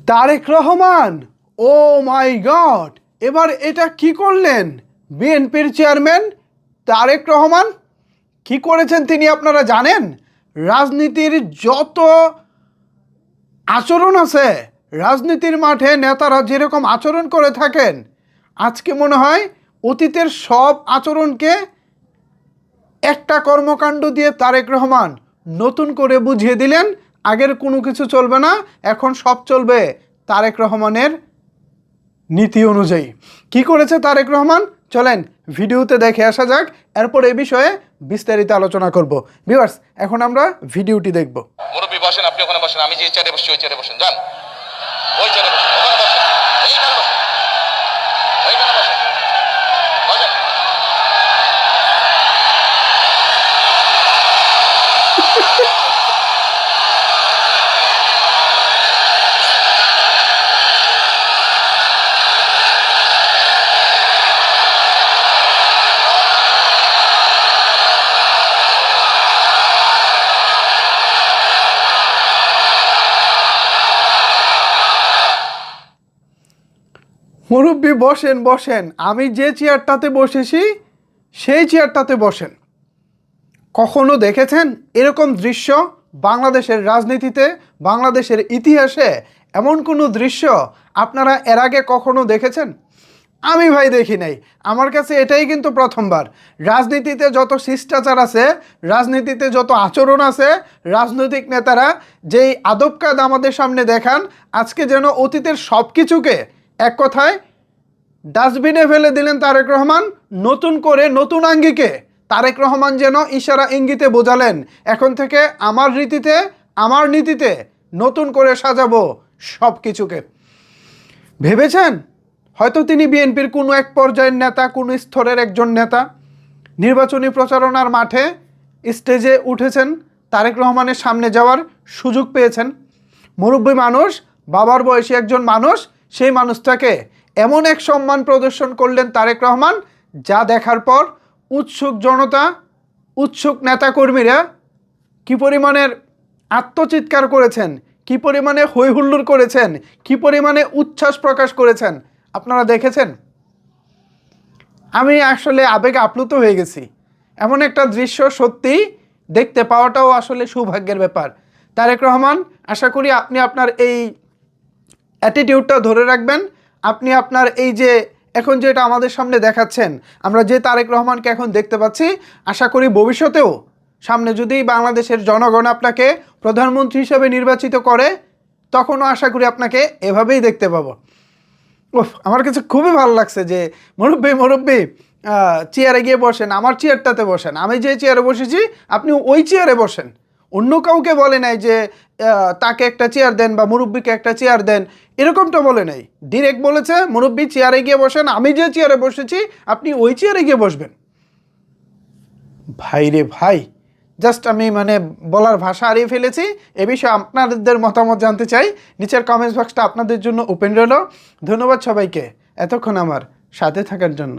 তারেক রহমান, ও মাই god, এবার এটা কি করলেন? বিএনপির চেয়ারম্যান তারেক রহমান কি করেছেন তিনি আপনারা জানেন? রাজনীতির যত আচরণ আছে, রাজনীতির মাঠে নেতারা যেরকম আচরণ করে থাকেন, আজকে মনে হয় অতীতের সব আচরণকে একটা কর্মকাণ্ড দিয়ে তারেক রহমান নতুন করে বুঝিয়ে দিলেন। আগের কোনো কিছু চলবে না, এখন সব চলবে তারেক রহমানের নীতি অনুযায়ী। কি করেছে তারেক রহমান, চলেন ভিডিওতে দেখে আসা যাক, এরপর এই বিষয়ে বিস্তারিত আলোচনা করব। ভিউয়ার্স, এখন আমরা ভিডিওটি দেখব। মুরব্বী বসেন, আপনি ওখানে বসেন, আমি যে চেয়ারে বসছি ওই চেয়ারে বসেন, যান ওই চেয়ারে বসেন, ওখানে বসেন, এইখানে বসেন, ওইখানে বসেন, বসেন। মুরব্বী বসেন বসেন, আমি যে চেয়ারটাতে বসেছি সেই চেয়ারটাতে বসেন। কখনো দেখেছেন এরকম দৃশ্য? বাংলাদেশের রাজনীতিতে, বাংলাদেশের ইতিহাসে এমন কোনো দৃশ্য আপনারা এর আগে কখনো দেখেছেন? আমি ভাই দেখি নাই। আমার কাছে এটাই কিন্তু প্রথমবার। রাজনীতিতে যত শিষ্টাচার আছে, রাজনীতিতে যত আচরণ আছে, রাজনৈতিক নেতারা যেই আদব কায়দা আমাদের সামনে দেখান, আজকে যেন অতীতের সব কিছুকে এক কথায় ডাস্টবিনে ফেলে দিলেন তারেক রহমান। নতুন করে নতুন আঙ্গিকে তারেক রহমান যেন ইশারা ইঙ্গিতে বোঝালেন, এখন থেকে আমার রীতিতে, আমার নীতিতে নতুন করে সাজাবো সব কিছুকে। ভেবেছেন হয়তো তিনি বিএনপির কোনো এক পর্যায়ের নেতা, কোনো স্তরের একজন নেতা, নির্বাচনী প্রচারণার মাঠে স্টেজে উঠেছেন, তারেক রহমানের সামনে যাওয়ার সুযোগ পেয়েছেন। মুরব্বী মানুষ, বাবার বয়সী একজন মানুষ, সেই মানুষটাকে এমন এক সম্মান প্রদর্শন করলেন তারেক রহমান, যা দেখার পর উৎসুক জনতা, উৎসুক নেতাকর্মীরা কী পরিমাণের আত্মচিৎকার করেছেন, কী পরিমাণে হইহুল্লোড় করেছেন, কী পরিমাণে উচ্ছ্বাস প্রকাশ করেছেন আপনারা দেখেছেন। আমি আসলে আবেগে আপ্লুত হয়ে গেছি। এমন একটা দৃশ্য সত্যিই দেখতে পাওয়াটাও আসলে সৌভাগ্যের ব্যাপার। তারেক রহমান, আশা করি আপনি আপনার এই অ্যাটিটিউডটা ধরে রাখবেন। আপনি আপনার এই যে এখন যেটা আমাদের সামনে দেখাচ্ছেন, আমরা যে তারেক রহমানকে এখন দেখতে পাচ্ছি, আশা করি ভবিষ্যতেও সামনে যদি বাংলাদেশের জনগণ আপনাকে প্রধানমন্ত্রী হিসেবে নির্বাচিত করে, তখনও আশা করি আপনাকে এভাবেই দেখতে পাবো। আমার কাছে খুবই ভালো লাগছে যে মুরব্বী চেয়ারে গিয়ে বসেন, আমার চেয়ারটাতে বসেন, আমি যে চেয়ারে বসেছি আপনি ওই চেয়ারে বসেন। অন্য কাউকে বলে নাই যে তাকে একটা চেয়ার দেন বা মুরব্বীকে একটা চেয়ার দেন, এরকমটা বলে নাই। ডিরেক্ট বলেছে মুরব্বী চেয়ারে গিয়ে বসেন, আমি যে চেয়ারে বসেছি আপনি ওই চেয়ারে গিয়ে বসবেন। ভাই রে ভাই, জাস্ট আমি বলার ভাষা হারিয়ে ফেলেছি। এ বিষয়ে আপনাদের মতামত জানতে চাই। নিচের কমেন্টস বক্সটা আপনাদের জন্য ওপেন রইল। ধন্যবাদ সবাইকে এতক্ষণ আমার সাথে থাকার জন্য।